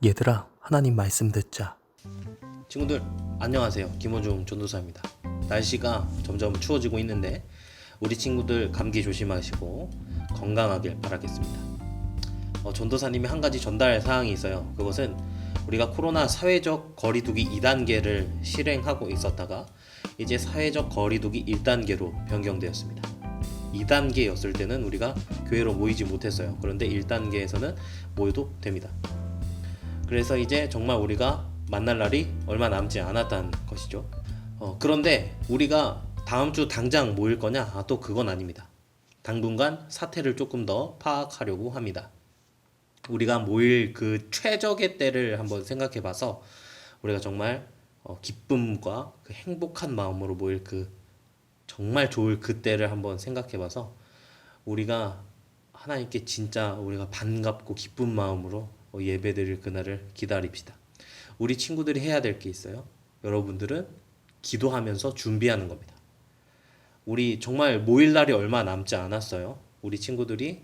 얘들아, 하나님 말씀 듣자. 친구들 안녕하세요. 김호중 전도사입니다. 날씨가 점점 추워지고 있는데 우리 친구들 감기 조심하시고 건강하길 바라겠습니다. 전도사님이 한 가지 전달 사항이 있어요. 그것은 우리가 코로나 사회적 거리두기 2단계를 실행하고 있었다가 이제 사회적 거리두기 1단계로 변경되었습니다. 2단계였을 때는 우리가 교회로 모이지 못했어요. 그런데 1단계에서는 모여도 됩니다. 그래서 이제 정말 우리가 만날 날이 얼마 남지 않았다는 것이죠. 그런데 우리가 다음 주 당장 모일 거냐? 또 그건 아닙니다. 당분간 사태를 조금 더 파악하려고 합니다. 우리가 모일 그 최적의 때를 한번 생각해 봐서 우리가 정말 기쁨과 그 행복한 마음으로 모일 그 정말 좋을 그 때를 한번 생각해 봐서 우리가 하나님께 진짜 우리가 반갑고 기쁜 마음으로 예배드릴 그날을 기다립시다. 우리 친구들이 해야 될 게 있어요. 여러분들은 기도하면서 준비하는 겁니다. 우리 정말 모일 날이 얼마 남지 않았어요. 우리 친구들이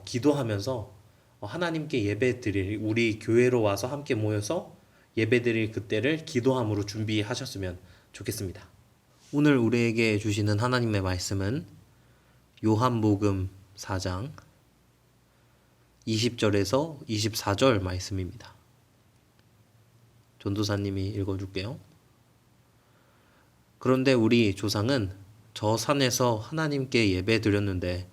기도하면서 하나님께 예배드릴, 우리 교회로 와서 함께 모여서 예배드릴 그때를 기도함으로 준비하셨으면 좋겠습니다. 오늘 우리에게 주시는 하나님의 말씀은 요한복음 4장 20절에서 24절 말씀입니다. 전도사님이 읽어줄게요. 그런데 우리 조상은 저 산에서 하나님께 예배 드렸는데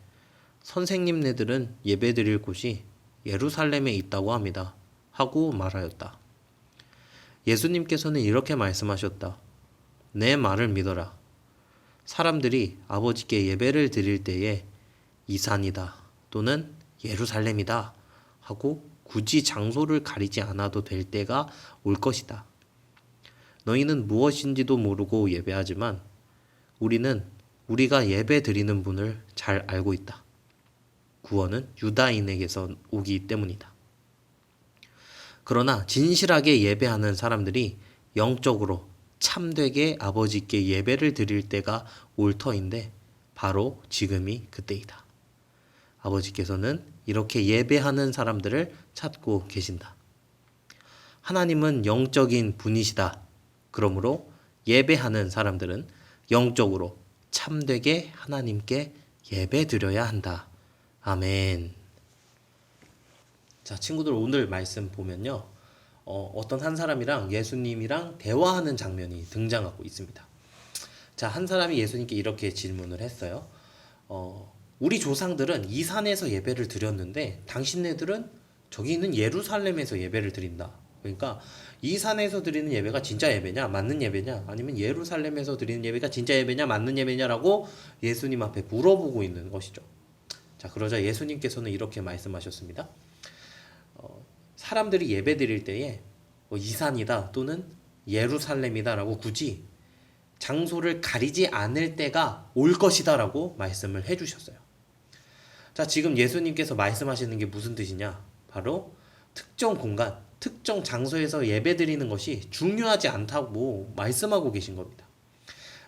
선생님네들은 예배 드릴 곳이 예루살렘에 있다고 합니다. 하고 말하였다. 예수님께서는 이렇게 말씀하셨다. 내 말을 믿어라. 사람들이 아버지께 예배를 드릴 때에 이 산이다 또는 예루살렘이다 하고 굳이 장소를 가리지 않아도 될 때가 올 것이다. 너희는 무엇인지도 모르고 예배하지만 우리는 우리가 예배 드리는 분을 잘 알고 있다. 구원은 유다인에게서 오기 때문이다. 그러나 진실하게 예배하는 사람들이 영적으로 참되게 아버지께 예배를 드릴 때가 올 터인데 바로 지금이 그때이다. 아버지께서는 이렇게 예배하는 사람들을 찾고 계신다. 하나님은 영적인 분이시다. 그러므로 예배하는 사람들은 영적으로 참되게 하나님께 예배 드려야 한다. 아멘. 자, 친구들 오늘 말씀 보면요. 어떤 한 사람이랑 예수님이랑 대화하는 장면이 등장하고 있습니다. 자, 한 사람이 예수님께 이렇게 질문을 했어요. 우리 조상들은 이 산에서 예배를 드렸는데 당신네들은 저기 있는 예루살렘에서 예배를 드린다. 그러니까 이 산에서 드리는 예배가 진짜 예배냐, 맞는 예배냐, 아니면 예루살렘에서 드리는 예배가 진짜 예배냐, 맞는 예배냐라고 예수님 앞에 물어보고 있는 것이죠. 자, 그러자 예수님께서는 이렇게 말씀하셨습니다. 사람들이 예배 드릴 때에 이 산이다 또는 예루살렘이다라고 굳이 장소를 가리지 않을 때가 올 것이다라고 말씀을 해주셨어요. 자, 지금 예수님께서 말씀하시는 게 무슨 뜻이냐? 바로 특정 공간, 특정 장소에서 예배드리는 것이 중요하지 않다고 말씀하고 계신 겁니다.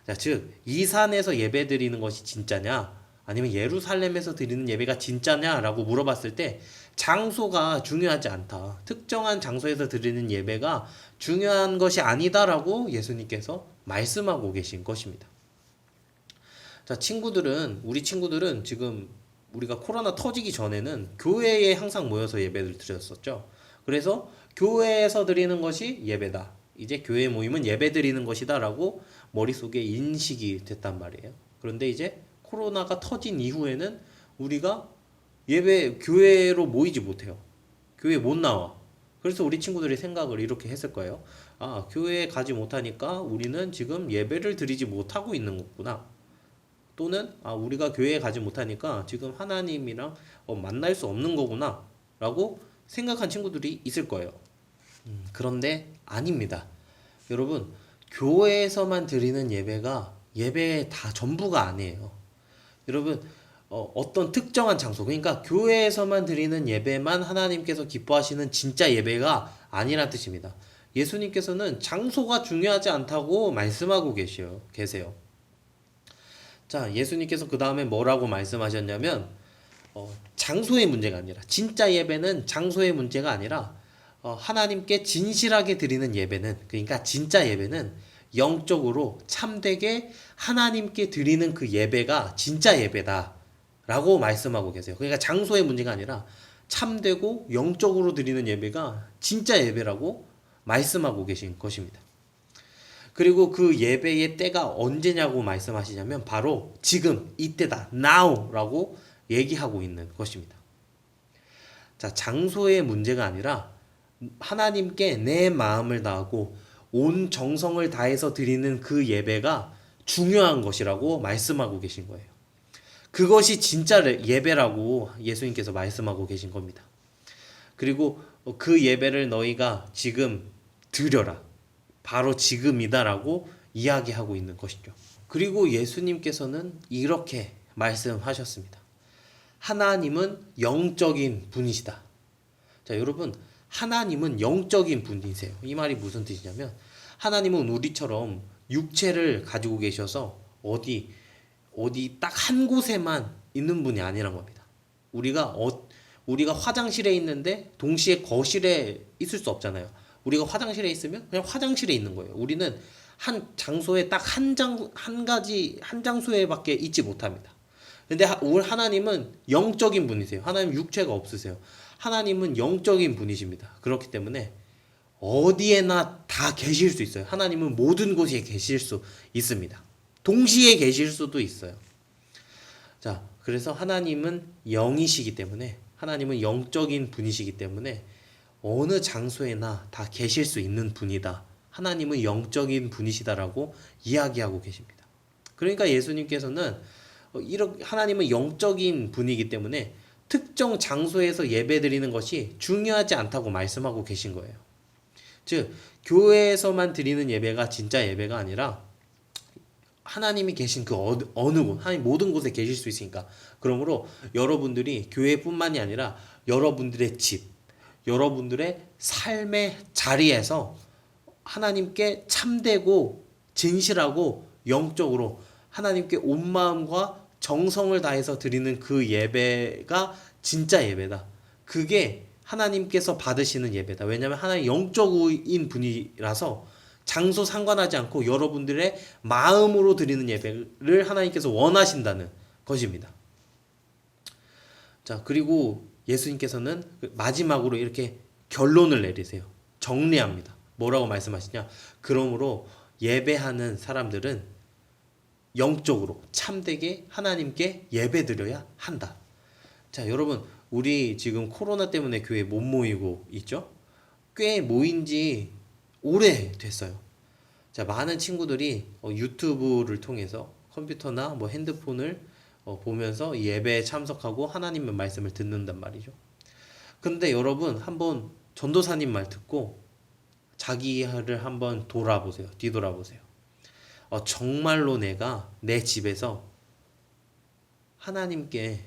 자, 즉, 이 산에서 예배드리는 것이 진짜냐? 아니면 예루살렘에서 드리는 예배가 진짜냐라고 물어봤을 때 장소가 중요하지 않다. 특정한 장소에서 드리는 예배가 중요한 것이 아니다라고 예수님께서 말씀하고 계신 것입니다. 자, 우리 친구들은 지금 우리가 코로나 터지기 전에는 교회에 항상 모여서 예배를 드렸었죠. 그래서 교회에서 드리는 것이 예배다. 이제 교회 모임은 예배 드리는 것이다라고 머릿속에 인식이 됐단 말이에요. 그런데 이제 코로나가 터진 이후에는 우리가 교회로 모이지 못해요. 교회 못 나와. 그래서 우리 친구들이 생각을 이렇게 했을 거예요. 아, 교회에 가지 못하니까 우리는 지금 예배를 드리지 못하고 있는 거구나. 또는 우리가 교회에 가지 못하니까 지금 하나님이랑 만날 수 없는 거구나 라고 생각한 친구들이 있을 거예요. 그런데 아닙니다. 여러분, 교회에서만 드리는 예배가 예배의 다 전부가 아니에요. 여러분, 어떤 특정한 장소, 그러니까 교회에서만 드리는 예배만 하나님께서 기뻐하시는 진짜 예배가 아니란 뜻입니다. 예수님께서는 장소가 중요하지 않다고 말씀하고 계세요. 자, 예수님께서 그 다음에 뭐라고 말씀하셨냐면 장소의 문제가 아니라, 진짜 예배는 장소의 문제가 아니라 하나님께 진실하게 드리는 예배는, 그러니까 진짜 예배는 영적으로 참되게 하나님께 드리는 그 예배가 진짜 예배다라고 말씀하고 계세요. 그러니까 장소의 문제가 아니라 참되고 영적으로 드리는 예배가 진짜 예배라고 말씀하고 계신 것입니다. 그리고 그 예배의 때가 언제냐고 말씀하시냐면 바로 지금 이때다, now라고 얘기하고 있는 것입니다. 자, 장소의 문제가 아니라 하나님께 내 마음을 다하고 온 정성을 다해서 드리는 그 예배가 중요한 것이라고 말씀하고 계신 거예요. 그것이 진짜 예배라고 예수님께서 말씀하고 계신 겁니다. 그리고 그 예배를 너희가 지금 드려라. 바로 지금이다라고 이야기하고 있는 것이죠. 그리고 예수님께서는 이렇게 말씀하셨습니다. 하나님은 영적인 분이시다. 자, 여러분, 하나님은 영적인 분이세요. 이 말이 무슨 뜻이냐면 하나님은 우리처럼 육체를 가지고 계셔서 어디 딱 한 곳에만 있는 분이 아니란 겁니다. 우리가 화장실에 있는데 동시에 거실에 있을 수 없잖아요. 우리가 화장실에 있으면 그냥 화장실에 있는 거예요. 우리는 한 장소에 딱 한 장소에밖에 있지 못합니다. 근데 우리 하나님은 영적인 분이세요. 하나님 육체가 없으세요. 하나님은 영적인 분이십니다. 그렇기 때문에 어디에나 다 계실 수 있어요. 하나님은 모든 곳에 계실 수 있습니다. 동시에 계실 수도 있어요. 자, 그래서 하나님은 영이시기 때문에, 하나님은 영적인 분이시기 때문에 어느 장소에나 다 계실 수 있는 분이다. 하나님은 영적인 분이시다라고 이야기하고 계십니다. 그러니까 예수님께서는 하나님은 영적인 분이기 때문에 특정 장소에서 예배드리는 것이 중요하지 않다고 말씀하고 계신 거예요. 즉, 교회에서만 드리는 예배가 진짜 예배가 아니라 하나님이 계신 그 어느 곳, 하나님 모든 곳에 계실 수 있으니까. 그러므로 여러분들이 교회뿐만이 아니라 여러분들의 집, 여러분들의 삶의 자리에서 하나님께 참되고 진실하고 영적으로 하나님께 온 마음과 정성을 다해서 드리는 그 예배가 진짜 예배다. 그게 하나님께서 받으시는 예배다. 왜냐하면 하나님 영적인 분이라서 장소 상관하지 않고 여러분들의 마음으로 드리는 예배를 하나님께서 원하신다는 것입니다. 자, 그리고 예수님께서는 마지막으로 이렇게 결론을 내리세요. 정리합니다. 뭐라고 말씀하시냐? 그러므로 예배하는 사람들은 영적으로 참되게 하나님께 예배드려야 한다. 자, 여러분, 우리 지금 코로나 때문에 교회 못 모이고 있죠? 꽤 모인 지 오래 됐어요. 자, 많은 친구들이 유튜브를 통해서 컴퓨터나 뭐 핸드폰을 보면서 예배에 참석하고 하나님의 말씀을 듣는단 말이죠. 근데 여러분, 한번 전도사님 말 듣고 자기를 한번 돌아보세요. 뒤돌아보세요. 정말로 내가 내 집에서 하나님께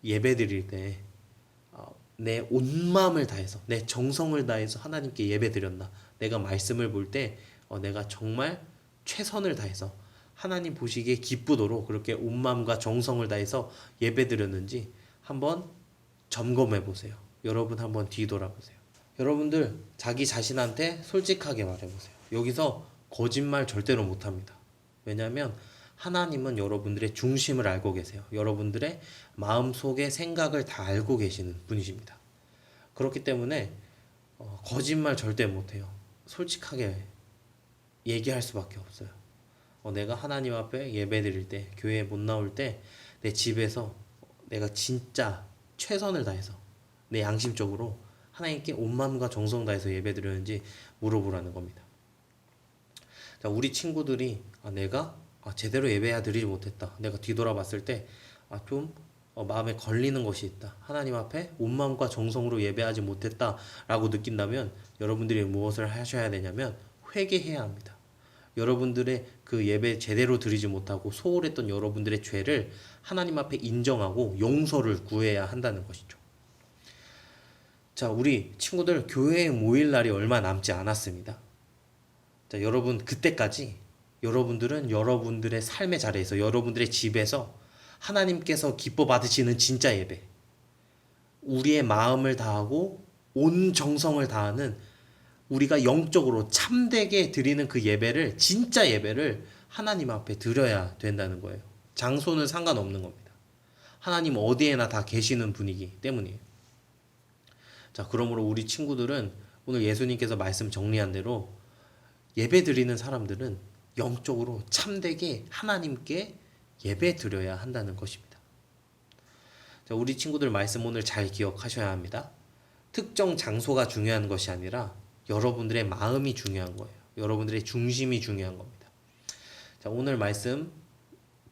예배드릴 때 내 온 마음을 다해서, 내 정성을 다해서 하나님께 예배드렸나? 내가 말씀을 볼 때 내가 정말 최선을 다해서 하나님 보시기에 기쁘도록 그렇게 온 마음과 정성을 다해서 예배드렸는지 한번 점검해 보세요. 여러분 한번 뒤돌아보세요. 여러분들 자기 자신한테 솔직하게 말해보세요. 여기서 거짓말 절대로 못합니다. 왜냐하면 하나님은 여러분들의 중심을 알고 계세요. 여러분들의 마음속의 생각을 다 알고 계시는 분이십니다. 그렇기 때문에 거짓말 절대 못해요. 솔직하게 얘기할 수밖에 없어요. 내가 하나님 앞에 예배드릴 때, 교회에 못 나올 때 내 집에서 내가 진짜 최선을 다해서 내 양심적으로 하나님께 온 마음과 정성 다해서 예배드렸는지 물어보라는 겁니다. 자, 우리 친구들이 내가 제대로 예배드리지 못했다. 내가 뒤돌아봤을 때 좀 마음에 걸리는 것이 있다. 하나님 앞에 온 마음과 정성으로 예배하지 못했다라고 느낀다면 여러분들이 무엇을 하셔야 되냐면 회개해야 합니다. 여러분들의 그 예배 제대로 드리지 못하고 소홀했던 여러분들의 죄를 하나님 앞에 인정하고 용서를 구해야 한다는 것이죠. 자, 우리 친구들 교회에 모일 날이 얼마 남지 않았습니다. 자, 여러분 그때까지 여러분들은 여러분들의 삶의 자리에서, 여러분들의 집에서 하나님께서 기뻐 받으시는 진짜 예배, 우리의 마음을 다하고 온 정성을 다하는 우리가 영적으로 참되게 드리는 그 예배를, 진짜 예배를 하나님 앞에 드려야 된다는 거예요. 장소는 상관없는 겁니다. 하나님 어디에나 다 계시는 분이기 때문이에요. 자, 그러므로 우리 친구들은 오늘 예수님께서 말씀 정리한 대로 예배 드리는 사람들은 영적으로 참되게 하나님께 예배 드려야 한다는 것입니다. 자, 우리 친구들 말씀 오늘 잘 기억하셔야 합니다. 특정 장소가 중요한 것이 아니라 여러분들의 마음이 중요한 거예요. 여러분들의 중심이 중요한 겁니다. 자, 오늘 말씀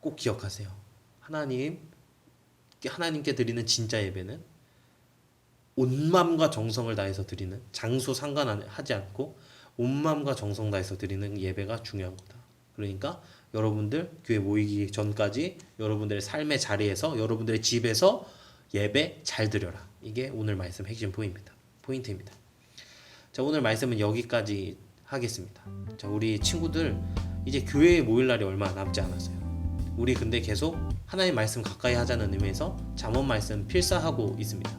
꼭 기억하세요. 하나님께 드리는 진짜 예배는 온 마음과 정성을 다해서 드리는, 장소 상관하지 않고 온 마음과 정성 다해서 드리는 예배가 중요한 거다. 그러니까 여러분들 교회 모이기 전까지 여러분들의 삶의 자리에서, 여러분들의 집에서 예배 잘 드려라. 이게 오늘 말씀 핵심 포인트입니다. 자, 오늘 말씀은 여기까지 하겠습니다. 자, 우리 친구들 이제 교회에 모일 날이 얼마 남지 않았어요. 우리 근데 계속 하나님 말씀 가까이 하자는 의미에서 잠언 말씀 필사하고 있습니다.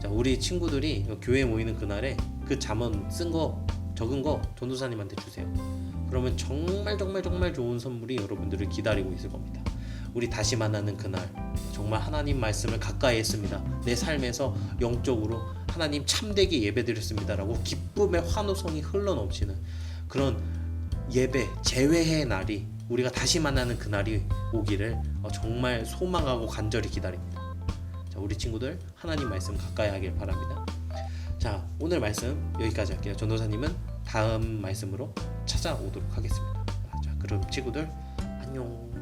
자, 우리 친구들이 교회에 모이는 그날에 그 잠언 적은 거 전도사님한테 주세요. 그러면 정말 좋은 선물이 여러분들을 기다리고 있을 겁니다. 우리 다시 만나는 그날 정말 하나님 말씀을 가까이 했습니다. 내 삶에서 영적으로 하나님 참되게 예배드렸습니다라고 기쁨의 환호성이 흘러넘치는 그런 예배, 재회의 날이, 우리가 다시 만나는 그날이 오기를 정말 소망하고 간절히 기다립니다. 자, 우리 친구들 하나님 말씀 가까이 하길 바랍니다. 자, 오늘 말씀 여기까지 할게요. 전도사님은 다음 말씀으로 찾아오도록 하겠습니다. 자, 그럼 친구들 안녕.